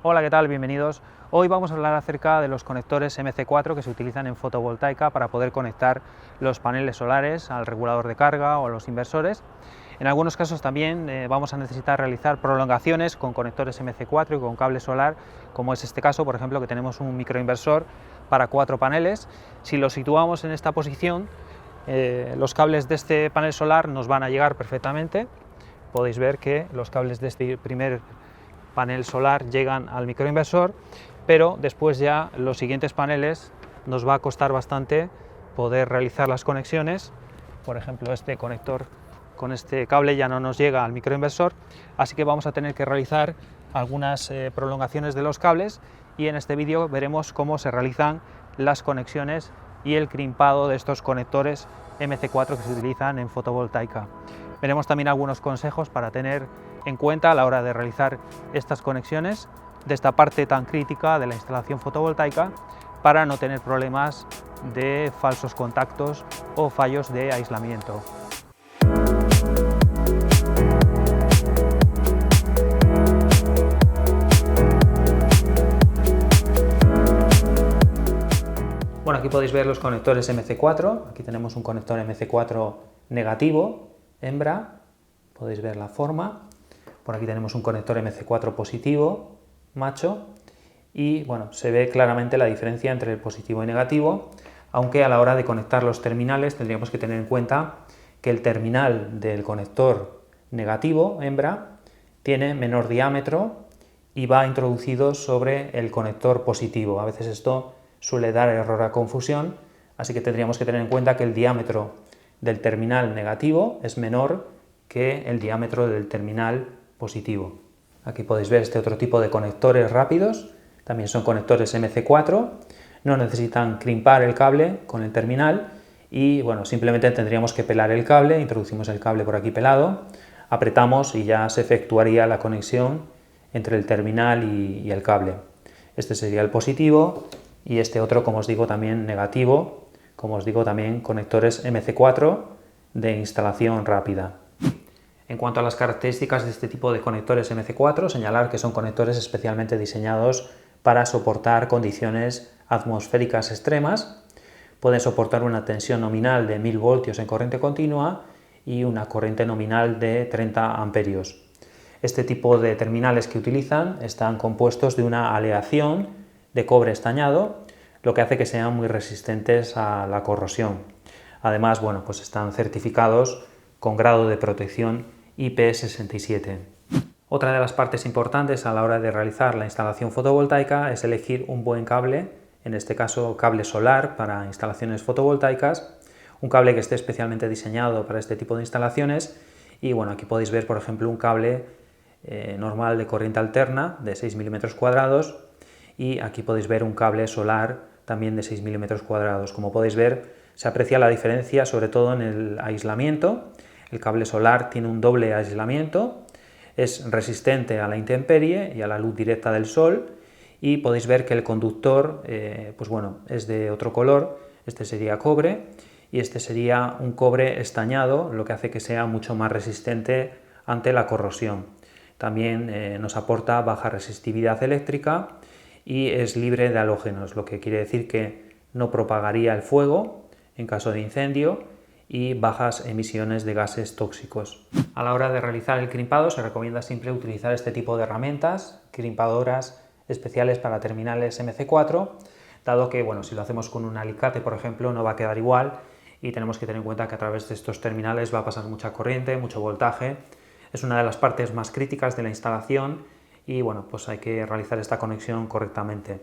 Hola, ¿qué tal? Bienvenidos. Hoy vamos a hablar acerca de los conectores MC4 que se utilizan en fotovoltaica para poder conectar los paneles solares al regulador de carga o a los inversores. En algunos casos también vamos a necesitar realizar prolongaciones con conectores MC4 y con cable solar, como es este caso, por ejemplo, que tenemos un microinversor para 4 paneles. Si lo situamos en esta posición, los cables de este panel solar nos van a llegar perfectamente. Podéis ver que los cables de este primer panel solar llegan al microinversor, pero después ya los siguientes paneles nos va a costar bastante poder realizar las conexiones. Por ejemplo, este conector con este cable ya no nos llega al microinversor, así que vamos a tener que realizar algunas prolongaciones de los cables, y en este vídeo veremos cómo se realizan las conexiones y el crimpado de estos conectores MC4 que se utilizan en fotovoltaica. Veremos también algunos consejos para tener en cuenta a la hora de realizar estas conexiones de esta parte tan crítica de la instalación fotovoltaica, para no tener problemas de falsos contactos o fallos de aislamiento. Bueno, aquí podéis ver los conectores MC4. Aquí tenemos un conector MC4 negativo, hembra, podéis ver la forma. Por aquí tenemos un conector MC4 positivo, macho, y bueno, se ve claramente la diferencia entre el positivo y negativo, aunque a la hora de conectar los terminales tendríamos que tener en cuenta que el terminal del conector negativo, hembra, tiene menor diámetro y va introducido sobre el conector positivo. A veces esto suele dar error a confusión, así que tendríamos que tener en cuenta que el diámetro del terminal negativo es menor que el diámetro del terminal positivo. Aquí podéis ver este otro tipo de conectores rápidos, también son conectores MC4, no necesitan crimpar el cable con el terminal y bueno, simplemente tendríamos que pelar el cable, introducimos el cable por aquí pelado, apretamos y ya se efectuaría la conexión entre el terminal y el cable. Este sería el positivo y este otro, como os digo, también negativo, como os digo, también conectores MC4 de instalación rápida. En cuanto a las características de este tipo de conectores MC4, señalar que son conectores especialmente diseñados para soportar condiciones atmosféricas extremas. Pueden soportar una tensión nominal de 1000 voltios en corriente continua y una corriente nominal de 30 amperios. Este tipo de terminales que utilizan están compuestos de una aleación de cobre estañado, lo que hace que sean muy resistentes a la corrosión. Además, bueno, pues están certificados con grado de protección IP67. Otra de las partes importantes a la hora de realizar la instalación fotovoltaica es elegir un buen cable, en este caso cable solar para instalaciones fotovoltaicas, un cable que esté especialmente diseñado para este tipo de instalaciones. Y bueno, aquí podéis ver, por ejemplo, un cable normal de corriente alterna de 6 milímetros cuadrados, y aquí podéis ver un cable solar también de 6 milímetros cuadrados. Como podéis ver, se aprecia la diferencia sobre todo en el aislamiento. El cable solar tiene un doble aislamiento, es resistente a la intemperie y a la luz directa del sol, y podéis ver que el conductor pues bueno, es de otro color. Este sería cobre y este sería un cobre estañado, lo que hace que sea mucho más resistente ante la corrosión. También nos aporta baja resistividad eléctrica y es libre de halógenos, lo que quiere decir que no propagaría el fuego en caso de incendio y bajas emisiones de gases tóxicos. A la hora de realizar el crimpado se recomienda siempre utilizar este tipo de herramientas, crimpadoras especiales para terminales MC4, dado que bueno, si lo hacemos con un alicate, por ejemplo, no va a quedar igual, y tenemos que tener en cuenta que a través de estos terminales va a pasar mucha corriente, mucho voltaje. Es una de las partes más críticas de la instalación y bueno, pues hay que realizar esta conexión correctamente.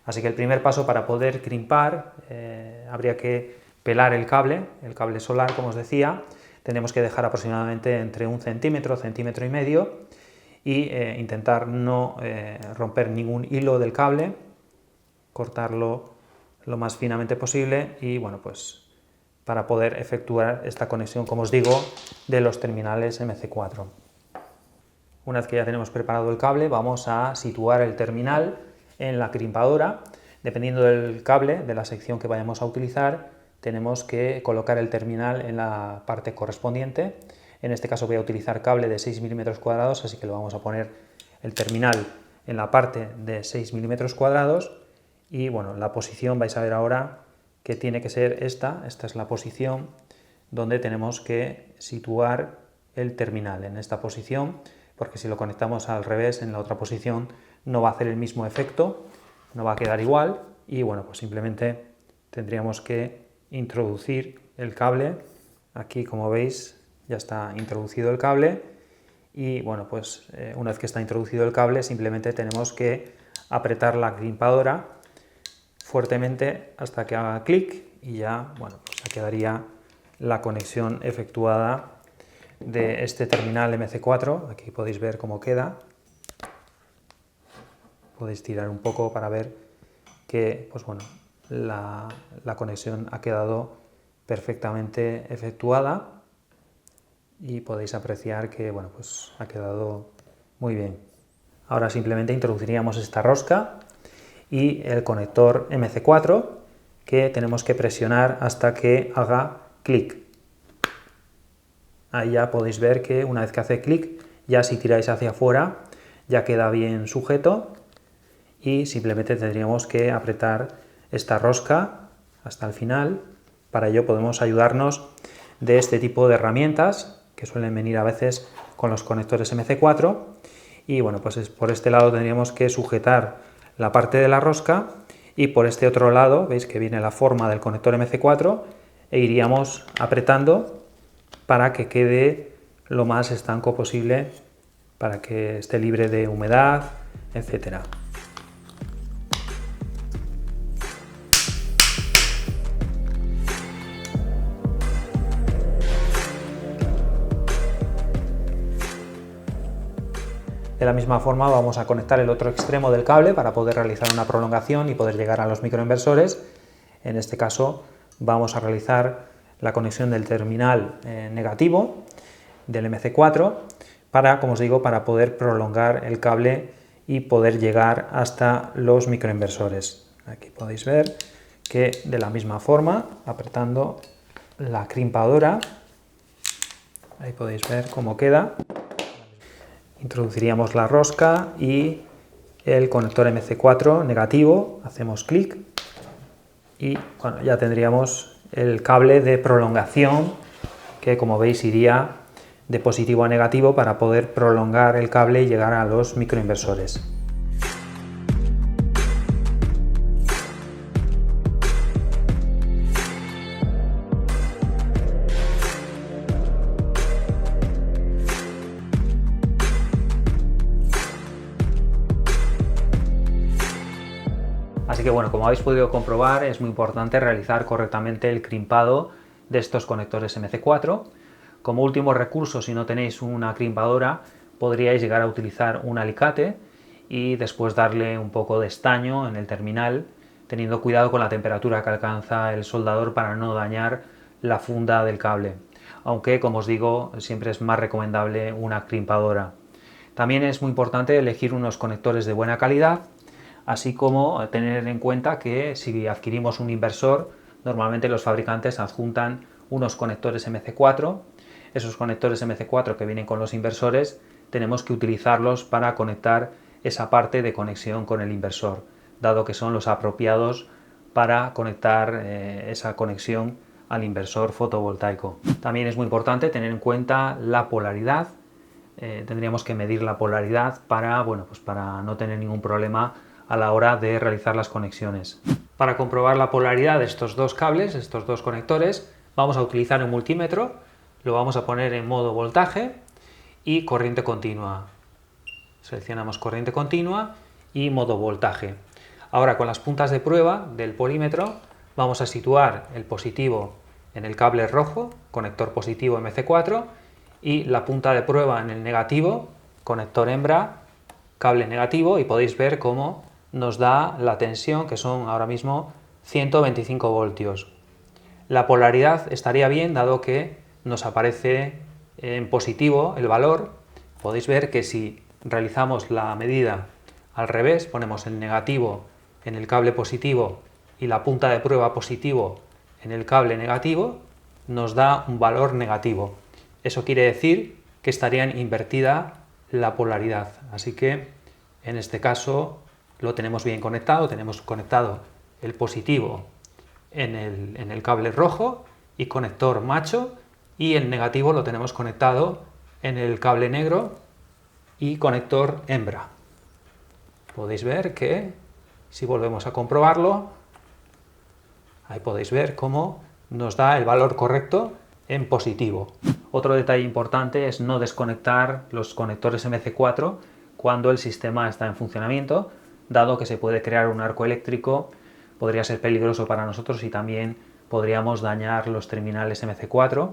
Así que el primer paso para poder crimpar habría que pelar el cable solar, como os decía. Tenemos que dejar aproximadamente entre 1 centímetro, centímetro y medio, y intentar no romper ningún hilo del cable, cortarlo lo más finamente posible y bueno, pues para poder efectuar esta conexión, como os digo, de los terminales MC4. Una vez que ya tenemos preparado el cable, vamos a situar el terminal en la crimpadora. Dependiendo del cable, de la sección que vayamos a utilizar, tenemos que colocar el terminal en la parte correspondiente. En este caso voy a utilizar cable de 6 milímetros cuadrados, así que lo vamos a poner el terminal en la parte de 6 milímetros cuadrados y bueno, la posición vais a ver ahora que tiene que ser esta es la posición donde tenemos que situar el terminal, en esta posición, porque si lo conectamos al revés, en la otra posición, no va a hacer el mismo efecto, no va a quedar igual y bueno, pues simplemente tendríamos que introducir el cable. Aquí, como veis, ya está introducido el cable y bueno, pues una vez que está introducido el cable, simplemente tenemos que apretar la crimpadora fuertemente hasta que haga clic y ya, bueno, pues ya quedaría la conexión efectuada de este terminal MC4. Aquí podéis ver cómo queda. Podéis tirar un poco para ver que, pues bueno, la conexión ha quedado perfectamente efectuada y podéis apreciar que, bueno, pues ha quedado muy bien. Ahora simplemente introduciríamos esta rosca y el conector MC4 que tenemos que presionar hasta que haga clic. Ahí ya podéis ver que una vez que hace clic, ya si tiráis hacia afuera ya queda bien sujeto y simplemente tendríamos que apretar esta rosca hasta el final. Para ello podemos ayudarnos de este tipo de herramientas que suelen venir a veces con los conectores MC4 y bueno, pues por este lado tendríamos que sujetar la parte de la rosca y por este otro lado veis que viene la forma del conector MC4 e iríamos apretando para que quede lo más estanco posible, para que esté libre de humedad, etcétera. De la misma forma vamos a conectar el otro extremo del cable para poder realizar una prolongación y poder llegar a los microinversores. En este caso vamos a realizar la conexión del terminal negativo del MC4 para, como os digo, para poder prolongar el cable y poder llegar hasta los microinversores. Aquí podéis ver que de la misma forma, apretando la crimpadora, ahí podéis ver cómo queda. Introduciríamos la rosca y el conector MC4 negativo, hacemos clic y bueno, ya tendríamos el cable de prolongación que, como veis, iría de positivo a negativo para poder prolongar el cable y llegar a los microinversores. Así que bueno, como habéis podido comprobar, es muy importante realizar correctamente el crimpado de estos conectores MC4. Como último recurso, si no tenéis una crimpadora, podríais llegar a utilizar un alicate y después darle un poco de estaño en el terminal, teniendo cuidado con la temperatura que alcanza el soldador para no dañar la funda del cable. Aunque, como os digo, siempre es más recomendable una crimpadora. También es muy importante elegir unos conectores de buena calidad, así como tener en cuenta que si adquirimos un inversor, normalmente los fabricantes adjuntan unos conectores MC4. Esos conectores MC4 que vienen con los inversores tenemos que utilizarlos para conectar esa parte de conexión con el inversor, dado que son los apropiados para conectar esa conexión al inversor fotovoltaico. También es muy importante tener en cuenta la polaridad. Tendríamos que medir la polaridad para, bueno, pues para no tener ningún problema a la hora de realizar las conexiones. Para comprobar la polaridad de estos dos cables, estos dos conectores, vamos a utilizar un multímetro, lo vamos a poner en modo voltaje y corriente continua. Seleccionamos corriente continua y modo voltaje. Ahora, con las puntas de prueba del polímetro vamos a situar el positivo en el cable rojo, conector positivo MC4, y la punta de prueba en el negativo, conector hembra, cable negativo, y podéis ver cómo nos da la tensión, que son ahora mismo 125 voltios. La polaridad estaría bien, dado que nos aparece en positivo el valor. Podéis ver que si realizamos la medida al revés, ponemos el negativo en el cable positivo y la punta de prueba positivo en el cable negativo, nos da un valor negativo. Eso quiere decir que estaría invertida la polaridad. Así que En este caso lo tenemos bien conectado, tenemos conectado el positivo en el cable rojo y conector macho, y el negativo lo tenemos conectado en el cable negro y conector hembra. Podéis ver que si volvemos a comprobarlo, ahí podéis ver cómo nos da el valor correcto en positivo. Otro detalle importante es no desconectar los conectores MC4 cuando el sistema está en funcionamiento, dado que se puede crear un arco eléctrico, podría ser peligroso para nosotros y también podríamos dañar los terminales MC4.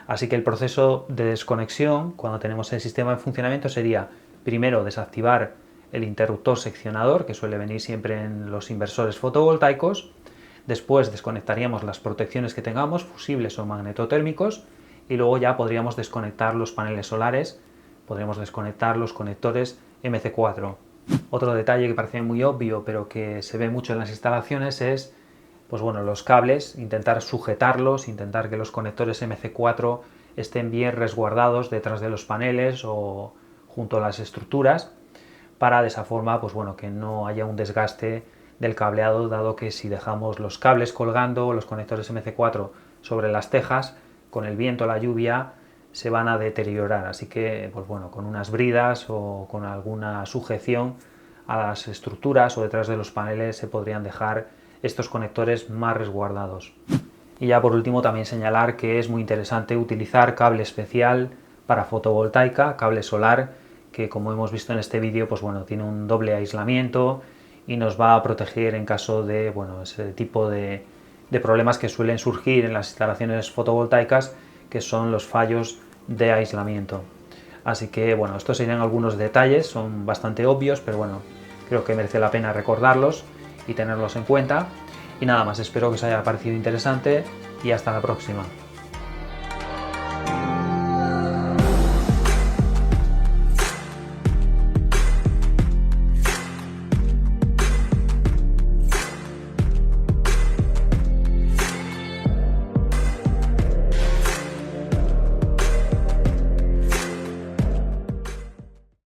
Así que el proceso de desconexión cuando tenemos el sistema en funcionamiento sería primero desactivar el interruptor seccionador, que suele venir siempre en los inversores fotovoltaicos. Después desconectaríamos las protecciones que tengamos, fusibles o magnetotérmicos, y luego ya podríamos desconectar los paneles solares, podríamos desconectar los conectores MC4. Otro detalle que parece muy obvio pero que se ve mucho en las instalaciones es, pues bueno, los cables, intentar sujetarlos, intentar que los conectores MC4 estén bien resguardados detrás de los paneles o junto a las estructuras, para de esa forma, pues bueno, que no haya un desgaste del cableado, dado que si dejamos los cables colgando, los conectores MC4 sobre las tejas, con el viento, la lluvia, se van a deteriorar. Así que, pues bueno, con unas bridas o con alguna sujeción a las estructuras o detrás de los paneles se podrían dejar estos conectores más resguardados. Y ya por último también señalar que es muy interesante utilizar cable especial para fotovoltaica, cable solar, que como hemos visto en este vídeo, pues bueno, tiene un doble aislamiento y nos va a proteger en caso de, bueno, ese tipo de problemas que suelen surgir en las instalaciones fotovoltaicas, que son los fallos de aislamiento. Así que bueno, estos serían algunos detalles, son bastante obvios, pero bueno, creo que merece la pena recordarlos y tenerlos en cuenta. Y nada más, espero que os haya parecido interesante y hasta la próxima.